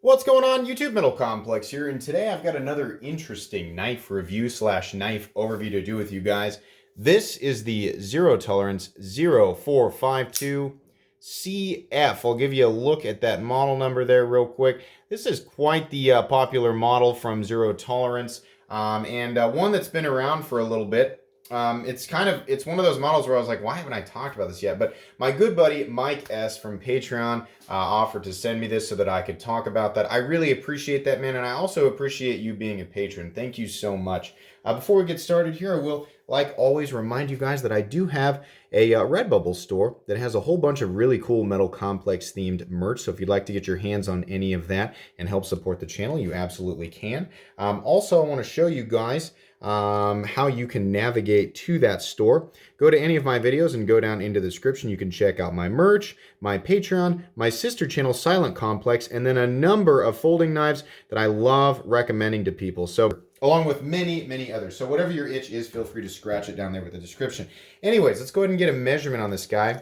What's going on, YouTube? Metal Complex here, and today I've got another interesting knife review slash knife overview to do with you guys. This is the Zero Tolerance 0452 CF. I'll give you a look at that model number there real quick. This is quite the popular model from Zero Tolerance, and one that's been around for a little bit. It's one of those models where I was like, why haven't I talked about this yet? But my good buddy Mike S from Patreon offered to send me this so that I could talk about that. I really appreciate that, man, and I also appreciate you being a patron. Thank you so much. Before we get started here, I will, like always, remind you guys that I do have a Redbubble store that has a whole bunch of really cool Metal Complex themed merch. So if you'd like to get your hands on any of that and help support the channel, you absolutely can. Also, I want to show you guys how you can navigate to that store. Go to any of my videos and go down into the description. You can check out my merch, my Patreon, my sister channel Silent Complex, and then a number of folding knives that I love recommending to people. So along with many, many others. So whatever your itch is, feel free to scratch it down there with the description. Anyways, let's go ahead and get a measurement on this guy.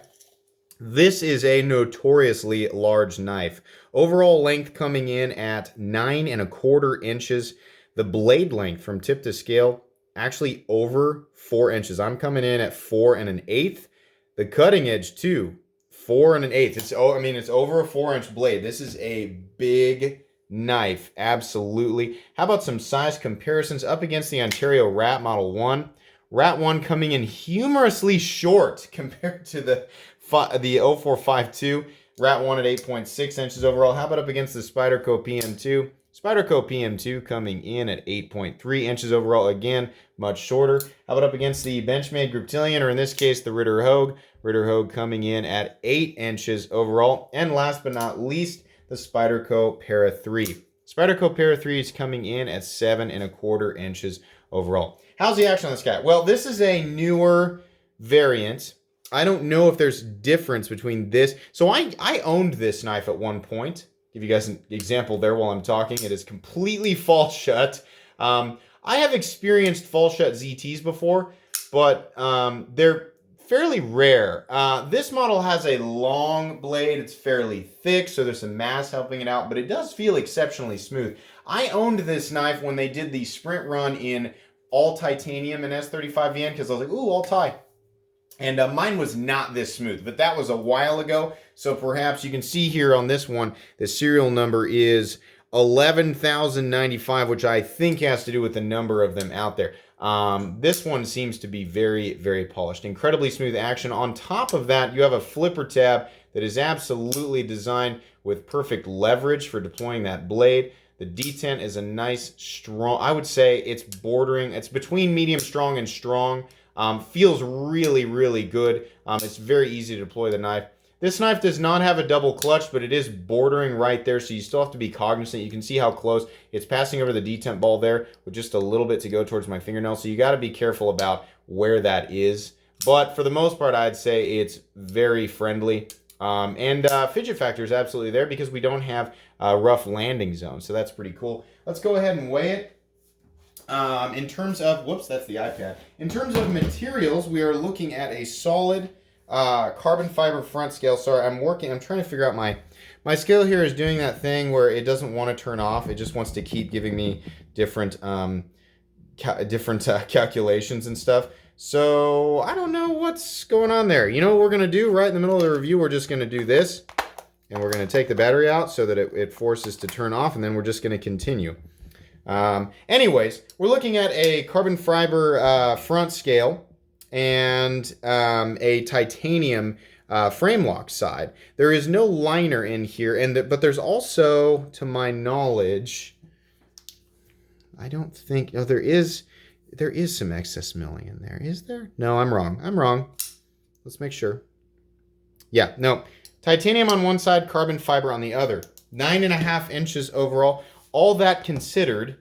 This is a notoriously large knife. Overall length coming in at 9¼ inches. The blade length from tip to scale, actually over 4 inches. I'm coming in at 4 1/8. The cutting edge too, 4 1/8. It's over a 4-inch blade. This is a big knife, absolutely. How about some size comparisons up against the Ontario Rat Model 1? Rat 1 coming in humorously short compared to the 0452. Rat 1 at 8.6 inches overall. How about up against the Spyderco PM2? Spyderco PM2 coming in at 8.3 inches overall. Again, much shorter. How about up against the Benchmade Griptilian, or in this case, the Ritter Hogue? Ritter Hogue coming in at 8 inches overall. And last but not least, the Spyderco Para 3. Spyderco Para 3 is coming in at 7¼ inches overall. How's the action on this guy? Well, this is a newer variant. I don't know if there's difference between this. So I owned this knife at one point. Give you guys an example there while I'm talking. It is completely false shut. I have experienced false shut ZTs before, but they're fairly rare. This model has a long blade. It's fairly thick, so there's some mass helping it out, but it does feel exceptionally smooth. I owned this knife when they did the sprint run in all titanium and S35VN because I was like, ooh, all tie. And mine was not this smooth, but that was a while ago. So perhaps you can see here on this one, the serial number is 11,095, which I think has to do with the number of them out there. This one seems to be very, very polished. Incredibly smooth action. On top of that, you have a flipper tab that is absolutely designed with perfect leverage for deploying that blade. The detent is a nice, strong, I would say it's between medium strong and strong. Feels really, really good. It's very easy to deploy the knife. This knife does not have a double clutch, but it is bordering right there, so you still have to be cognizant. You can see how close it's passing over the detent ball there with just a little bit to go towards my fingernail, so you got to be careful about where that is. But for the most part, I'd say it's very friendly. And fidget factor is absolutely there because we don't have a rough landing zone, so that's pretty cool. Let's go ahead and weigh it. In terms of, whoops, that's the iPad. In terms of materials, we are looking at a solid carbon fiber front scale. Sorry, I'm trying to figure out my scale here is doing that thing where it doesn't want to turn off. It just wants to keep giving me different calculations and stuff. So I don't know what's going on there. You know what we're going to do right in the middle of the review? We're just going to do this, and we're going to take the battery out so that it forces to turn off, and then we're just going to continue. Anyways, we're looking at a carbon fiber front scale and a titanium frame lock side. There is no liner in here, but there's also, to my knowledge, I don't think, oh, there is some excess milling in there. Is there? No, I'm wrong. Let's make sure. Yeah, no, titanium on one side, carbon fiber on the other. 9½ inches overall. All that considered,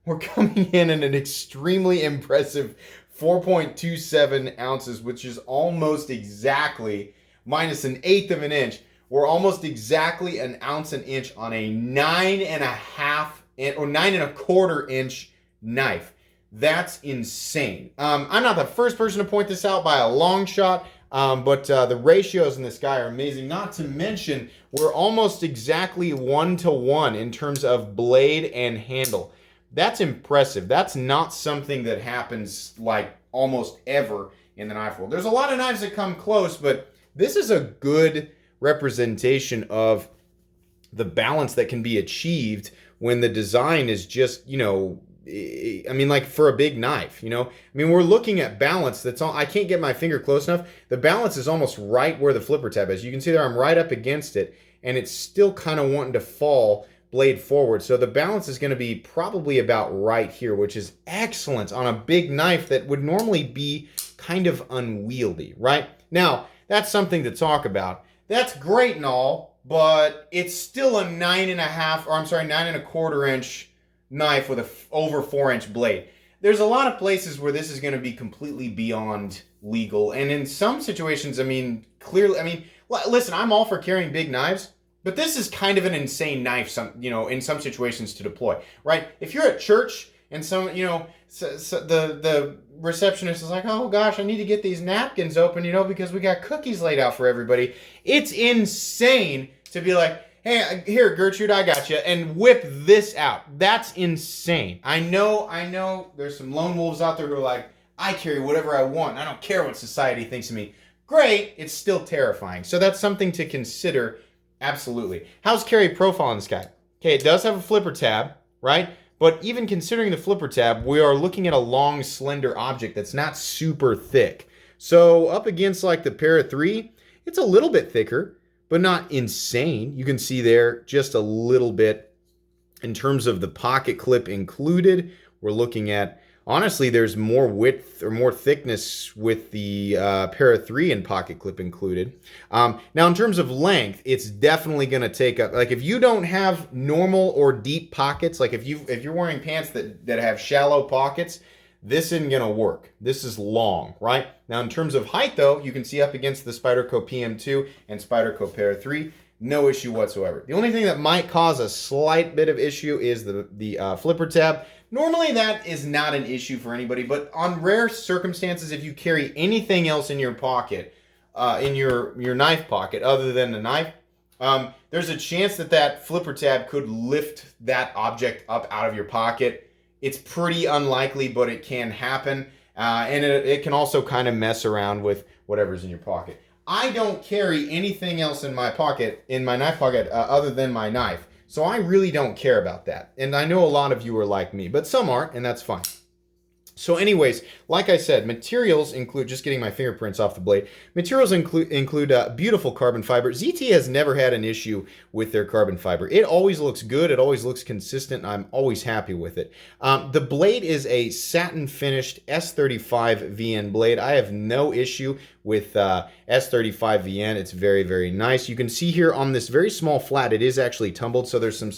we're coming in at an extremely impressive 4.27 ounces, which is almost exactly, minus 1/8 of an inch, we're almost exactly 1 ounce an inch on a 9¼ inch knife. That's insane. I'm not the first person to point this out by a long shot. But the ratios in this guy are amazing. Not to mention, we're almost exactly 1-to-1 in terms of blade and handle. That's impressive. That's not something that happens like almost ever in the knife world. There's a lot of knives that come close, but this is a good representation of the balance that can be achieved when the design is just, I mean, like for a big knife, I mean, we're looking at balance that's all, I can't get my finger close enough. The balance is almost right where the flipper tab is. You can see there I'm right up against it, and it's still kind of wanting to fall blade forward. So the balance is going to be probably about right here, which is excellent on a big knife that would normally be kind of unwieldy, right? Now, that's something to talk about. That's great and all, but it's still a 9.25 inch knife with a over 4-inch blade. There's a lot of places where this is going to be completely beyond legal, and in some situations, I mean, clearly, listen, I'm all for carrying big knives, but this is kind of an insane knife, in some situations to deploy, right? If you're at church and the receptionist is like, oh gosh, I need to get these napkins open, because we got cookies laid out for everybody. It's insane to be like, hey, here, Gertrude, I got you, and whip this out. That's insane. I know there's some lone wolves out there who are like, I carry whatever I want. I don't care what society thinks of me. Great, it's still terrifying. So that's something to consider, absolutely. How's carry profile on this guy? Okay, it does have a flipper tab, right? But even considering the flipper tab, we are looking at a long, slender object that's not super thick. So up against like the Para 3, it's a little bit thicker, but not insane. You can see there just a little bit. In terms of the pocket clip included, we're looking at, honestly, there's more width or more thickness with the Para 3 and pocket clip included. Now, in terms of length, it's definitely going to take up, like if you don't have normal or deep pockets, like if you're wearing pants that have shallow pockets, this isn't going to work. This is long, right? Now, in terms of height, though, you can see up against the Spyderco PM2 and Spyderco Para 3, no issue whatsoever. The only thing that might cause a slight bit of issue is the flipper tab. Normally, that is not an issue for anybody, but on rare circumstances, if you carry anything else in your pocket, in your knife pocket other than the knife, there's a chance that flipper tab could lift that object up out of your pocket. It's pretty unlikely, but it can happen, and it can also kind of mess around with whatever's in your pocket. I don't carry anything else in my pocket, in my knife pocket, other than my knife. So I really don't care about that. And I know a lot of you are like me, but some aren't, and that's fine. So anyways, like I said, materials include, just getting my fingerprints off the blade, materials include beautiful carbon fiber. ZT has never had an issue with their carbon fiber. It always looks good. It always looks consistent. And I'm always happy with it. The blade is a satin finished S35 VN blade. I have no issue with S35 VN. It's very, very nice. You can see here on this very small flat, it is actually tumbled. So there's some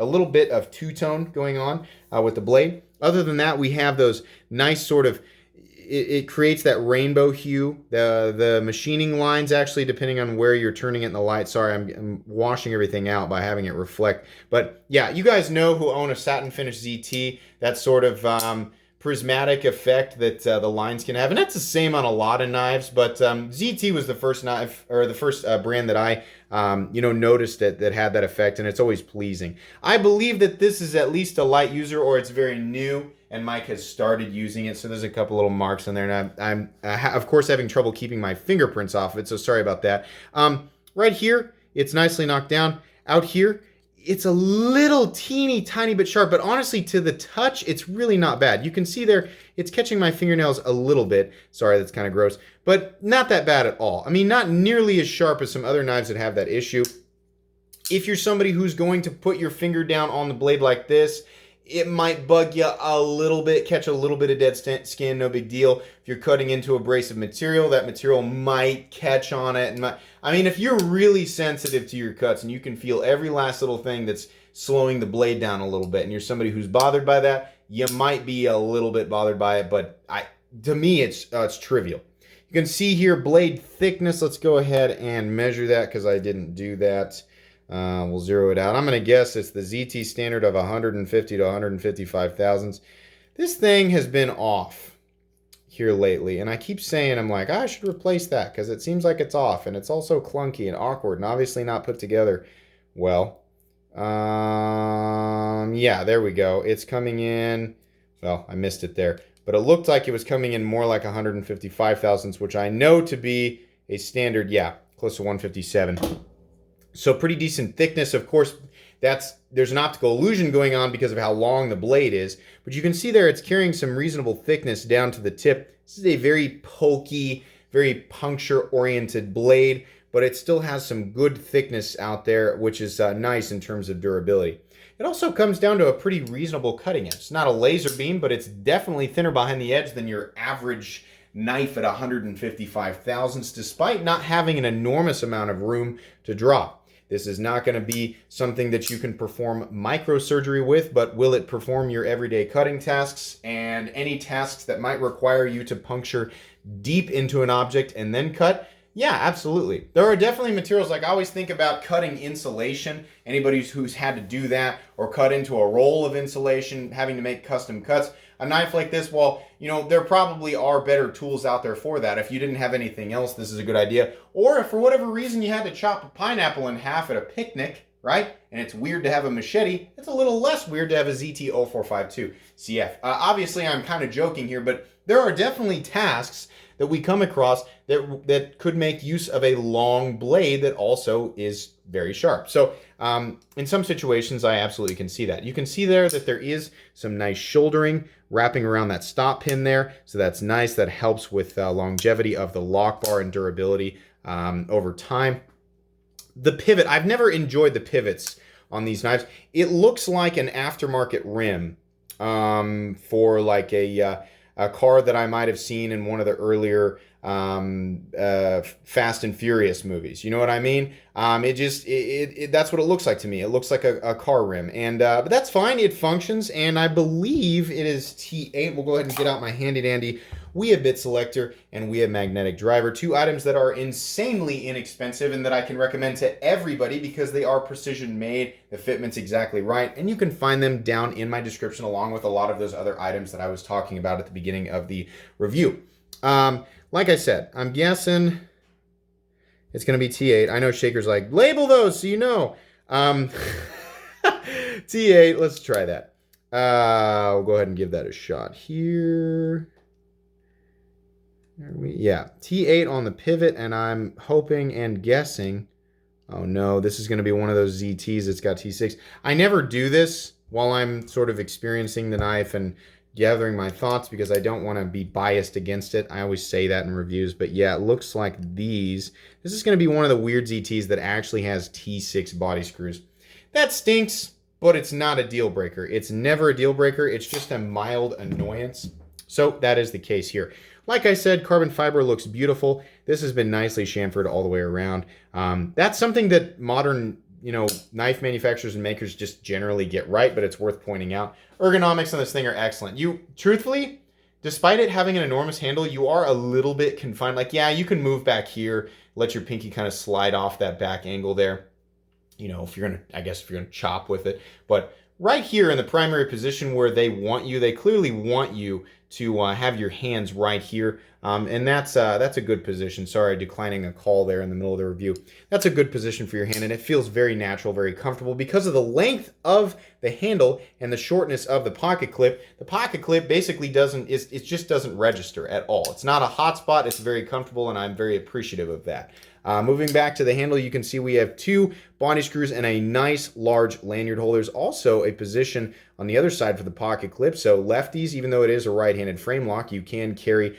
a little bit of two-tone going on with the blade. Other than that, we have those nice sort of, it creates that rainbow hue. The machining lines, actually, depending on where you're turning it in the light. Sorry, I'm washing everything out by having it reflect. But yeah, you guys know who own a satin finish ZT, that sort of prismatic effect that the lines can have. And that's the same on a lot of knives, but ZT was the first knife, or the first brand that I noticed that had that effect, and it's always pleasing. I believe that this is at least a light user, or it's very new, and Mike has started using it, so there's a couple little marks on there, and I'm of course having trouble keeping my fingerprints off of it, so sorry about that. Right here, it's nicely knocked down. Out here, it's a little teeny tiny bit sharp, but honestly, to the touch, it's really not bad. You can see there, it's catching my fingernails a little bit. Sorry, that's kind of gross, but not that bad at all. I mean, not nearly as sharp as some other knives that have that issue. If you're somebody who's going to put your finger down on the blade like this, it might bug you a little bit, catch a little bit of dead skin, no big deal. If you're cutting into abrasive material, that material might catch on it. And if you're really sensitive to your cuts and you can feel every last little thing that's slowing the blade down a little bit, and you're somebody who's bothered by that, you might be a little bit bothered by it, but to me, it's trivial. You can see here blade thickness. Let's go ahead and measure that because I didn't do that. We'll zero it out. I'm going to guess it's the ZT standard of 150 to 155 thousandths. This thing has been off here lately, and I keep saying, I'm like, I should replace that because it seems like it's off, and it's also clunky and awkward and obviously not put together well. Yeah, there we go. It's coming in, well, I missed it there, but it looked like it was coming in more like 155 thousandths, which I know to be a standard, yeah, close to 157. So pretty decent thickness. Of course, there's an optical illusion going on because of how long the blade is, but you can see there it's carrying some reasonable thickness down to the tip. This is a very pokey, very puncture-oriented blade, but it still has some good thickness out there, which is nice in terms of durability. It also comes down to a pretty reasonable cutting edge. It's not a laser beam, but it's definitely thinner behind the edge than your average knife at 155 thousandths, despite not having an enormous amount of room to draw. This is not going to be something that you can perform microsurgery with, but will it perform your everyday cutting tasks and any tasks that might require you to puncture deep into an object and then cut? Yeah, absolutely. There are definitely materials, like I always think about cutting insulation. Anybody who's had to do that or cut into a roll of insulation, having to make custom cuts. A knife like this, well, you know, there probably are better tools out there for that. If you didn't have anything else, this is a good idea. Or if for whatever reason you had to chop a pineapple in half at a picnic, right? And it's weird to have a machete, it's a little less weird to have a ZT-0452 CF. Obviously, I'm kind of joking here, but there are definitely tasks that we come across that could make use of a long blade that also is very sharp. So in some situations, I absolutely can see that. You can see there that there is some nice shouldering wrapping around that stop pin there. So that's nice. That helps with longevity of the lock bar and durability over time. The pivot, I've never enjoyed the pivots on these knives. It looks like an aftermarket rim for like a car that I might have seen in one of the earlier Fast and Furious movies. You know what I mean? That's what it looks like to me. It looks like a car rim, and but that's fine. It functions, and I believe it is T8. We'll go ahead and get out my handy dandy Weeha bit selector and Weeha magnetic driver. Two items that are insanely inexpensive and that I can recommend to everybody because they are precision made. The fitment's exactly right, and you can find them down in my description along with a lot of those other items that I was talking about at the beginning of the review. Like I said, I'm guessing it's going to be T8. I know Shaker's like, label those so you know. T8, let's try that. We'll go ahead and give that a shot here. Yeah, T8 on the pivot, and I'm hoping and guessing. Oh no, this is going to be one of those ZTs that's got T6. I never do this while I'm sort of experiencing the knife and gathering my thoughts because I don't want to be biased against it. I always say that in reviews, but yeah, it looks like these. This is going to be one of the weird ZTs that actually has T6 body screws. That stinks, but it's not a deal breaker. It's never a deal breaker. It's just a mild annoyance. So that is the case here. Like I said, carbon fiber looks beautiful. This has been nicely chamfered all the way around. That's something that modern knife manufacturers and makers just generally get right, but it's worth pointing out. Ergonomics on this thing are excellent. Truthfully, despite it having an enormous handle, you are a little bit confined. Like, yeah, you can move back here, let your pinky kind of slide off that back angle there. If you're gonna chop with it. But right here in the primary position where they clearly want you to have your hands right here. And that's a good position. Sorry, declining a call there in the middle of the review. That's a good position for your hand, and it feels very natural, very comfortable because of the length of the handle and the shortness of the pocket clip. The pocket clip basically it just doesn't register at all. It's not a hot spot. It's very comfortable, and I'm very appreciative of that. Moving back to the handle, you can see we have two body screws and a nice large lanyard holder. There's also a position on the other side for the pocket clip. So lefties, even though it is a right-handed frame lock, you can carry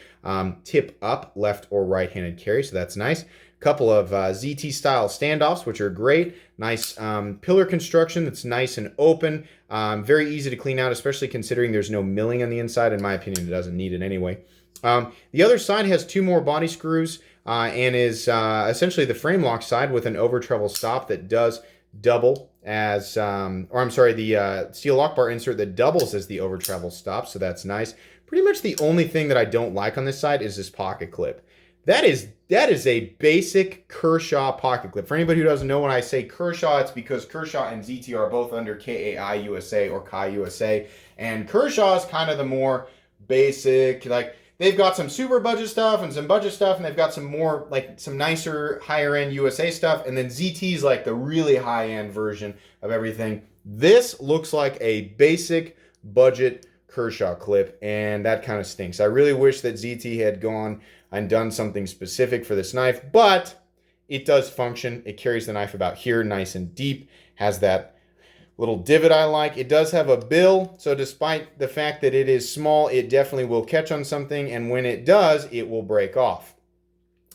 tip up, left or right-handed carry. So that's nice. Couple of ZT style standoffs, which are great. Nice pillar construction that's nice and open. Very easy to clean out, especially considering there's no milling on the inside. In my opinion, it doesn't need it anyway. The other side has two more body screws and is essentially the frame lock side with an over treble stop that does double as, the steel lock bar insert that doubles as the over treble stop. So that's nice. Pretty much the only thing that I don't like on this side is this pocket clip. That is a basic Kershaw pocket clip. For anybody who doesn't know, when I say Kershaw, it's because Kershaw and ZT are both under KAI USA or KAI USA. And Kershaw is kind of the more basic, like they've got some super budget stuff and some budget stuff, and they've got some more, like some nicer, higher end USA stuff, and then ZT is like the really high end version of everything. This looks like a basic budget Kershaw clip, and that kind of stinks. I really wish that ZT had gone and done something specific for this knife, but it does function. It carries the knife about here, nice and deep, has that little divot I like. It does have a bill, so despite the fact that it is small, it definitely will catch on something, and when it does, it will break off.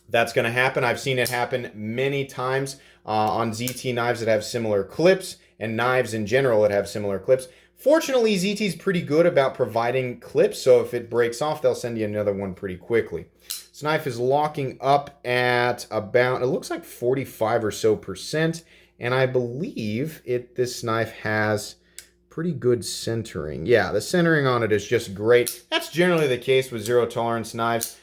That's going to happen. I've seen it happen many times on ZT knives that have similar clips, and knives in general that have similar clips. Fortunately, ZT is pretty good about providing clips, so if it breaks off, they'll send you another one pretty quickly. This knife is locking up at about, it looks like 45 or so %, and I believe this knife has pretty good centering. Yeah, the centering on it is just great. That's generally the case with zero tolerance knives.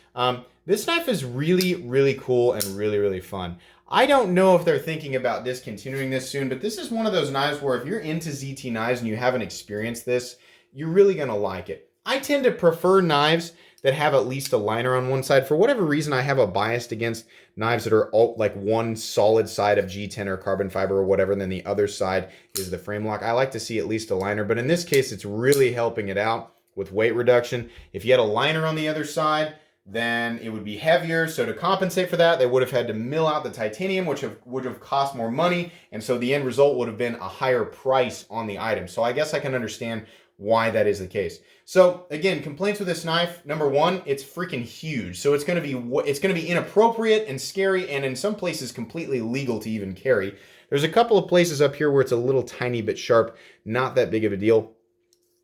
This knife is really, really cool and really, really fun. I don't know if they're thinking about discontinuing this soon, but this is one of those knives where if you're into ZT knives and you haven't experienced this, you're really going to like it. I tend to prefer knives that have at least a liner on one side. For whatever reason, I have a bias against knives that are all like one solid side of G10 or carbon fiber or whatever, and then the other side is the frame lock. I like to see at least a liner, but in this case, it's really helping it out with weight reduction. If you had a liner on the other side, then it would be heavier. So to compensate for that, they would have had to mill out the titanium, which would have cost more money. And so the end result would have been a higher price on the item. So I guess I can understand why that is the case. So again, complaints with this knife. Number one, it's freaking huge. So it's going to be inappropriate and scary, and in some places completely illegal to even carry. There's a couple of places up here where it's a little tiny bit sharp, not that big of a deal.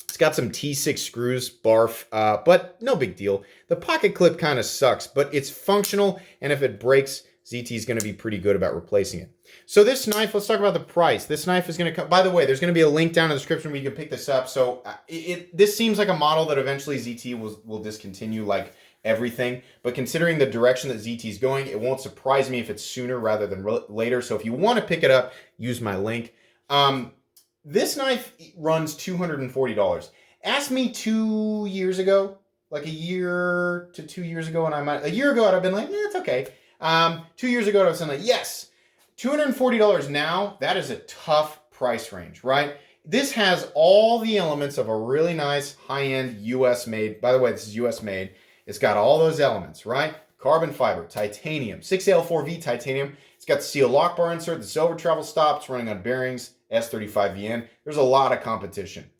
It's got some T6 screws, barf, but no big deal. The pocket clip kind of sucks, but it's functional, and if it breaks, ZT is going to be pretty good about replacing it. So this knife, let's talk about the price. This knife is going to come, by the way, there's going to be a link down in the description where you can pick this up. So this seems like a model that eventually ZT will discontinue, like everything. But considering the direction that ZT is going, it won't surprise me if it's sooner rather than later. So if you want to pick it up, use my link. This knife runs $240. Ask me 2 years ago, like a year to 2 years ago, and a year ago I'd have been like, it's okay. 2 years ago I was saying like, yes. $240 now, that is a tough price range, right? This has all the elements of a really nice high-end US made. By the way, this is US made. It's got all those elements, right? Carbon fiber, titanium, 6L4V titanium. It's got the steel lock bar insert, the silver travel stop. It's running on bearings, S35VN. There's a lot of competition.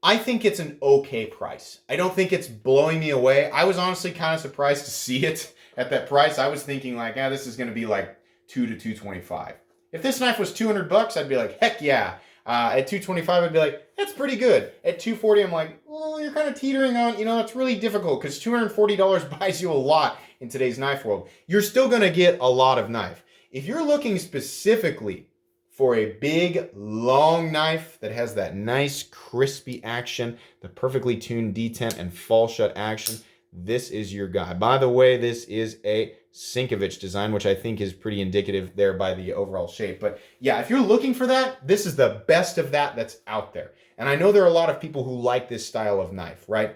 I think it's an okay price. I don't think it's blowing me away. I was honestly kind of surprised to see it at that price. I was thinking like, this is going to be like $200 to $225. If this knife was $200, I'd be like, heck yeah. At $225, I'd be like, that's pretty good. At $240, I'm like, well, you're kind of teetering on, it's really difficult because $240 buys you a lot in today's knife world. You're still going to get a lot of knife. If you're looking specifically for a big, long knife that has that nice, crispy action, the perfectly tuned detent and fall shut action, this is your guy. By the way, this is a Sinkovich design, which I think is pretty indicative there by the overall shape. But yeah, if you're looking for that, this is the best of that that's out there. And I know there are a lot of people who like this style of knife, right?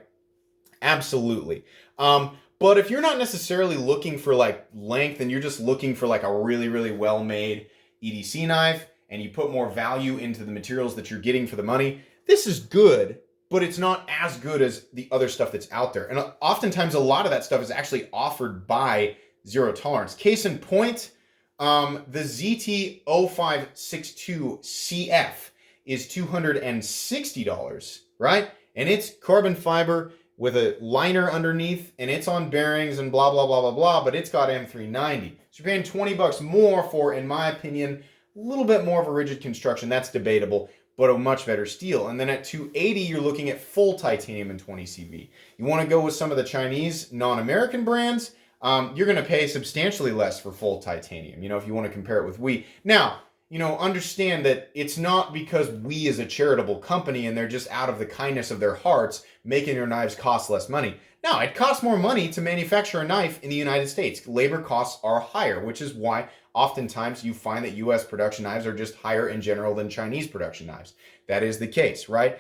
Absolutely. But if you're not necessarily looking for like length and you're just looking for like a really, really well-made EDC knife and you put more value into the materials that you're getting for the money, this is good, but it's not as good as the other stuff that's out there. And oftentimes a lot of that stuff is actually offered by Zero Tolerance. Case in point, the ZT0562CF is $260, right? And it's carbon fiber with a liner underneath, and it's on bearings and blah, blah, blah, blah, blah, but it's got M390. So you're paying $20 more for, in my opinion, a little bit more of a rigid construction. That's debatable, but a much better steel. And then at $280, you're looking at full titanium and 20 CV. You want to go with some of the Chinese non-American brands, you're going to pay substantially less for full titanium, if you want to compare it with We. Now, understand that it's not because We is a charitable company and they're just out of the kindness of their hearts making their knives cost less money. No, it costs more money to manufacture a knife in the United States. Labor costs are higher, which is why oftentimes you find that U.S. production knives are just higher in general than Chinese production knives. That is the case, right?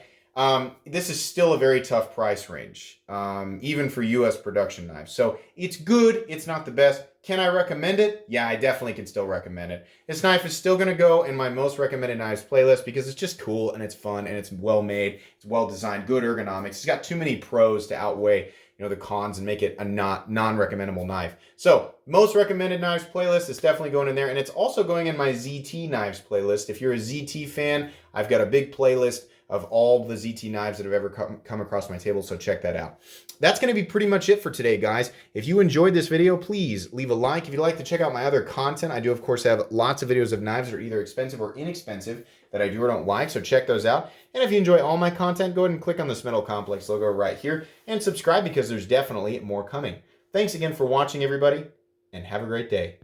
This is still a very tough price range, even for US production knives. So it's good, it's not the best. Can I recommend it? Yeah, I definitely can still recommend it. This knife is still going to go in my most recommended knives playlist because it's just cool and it's fun and it's well made, it's well designed, good ergonomics. It's got too many pros to outweigh the cons and make it a non-recommendable knife. So most recommended knives playlist is definitely going in there, and it's also going in my ZT knives playlist. If you're a ZT fan, I've got a big playlist of all the ZT knives that have ever come across my table, so check that out. That's going to be pretty much it for today, guys. If you enjoyed this video, please leave a like. If you'd like to check out my other content, I do, of course, have lots of videos of knives that are either expensive or inexpensive that I do or don't like, so check those out. And if you enjoy all my content, go ahead and click on this Metal Complex logo right here and subscribe because there's definitely more coming. Thanks again for watching, everybody, and have a great day.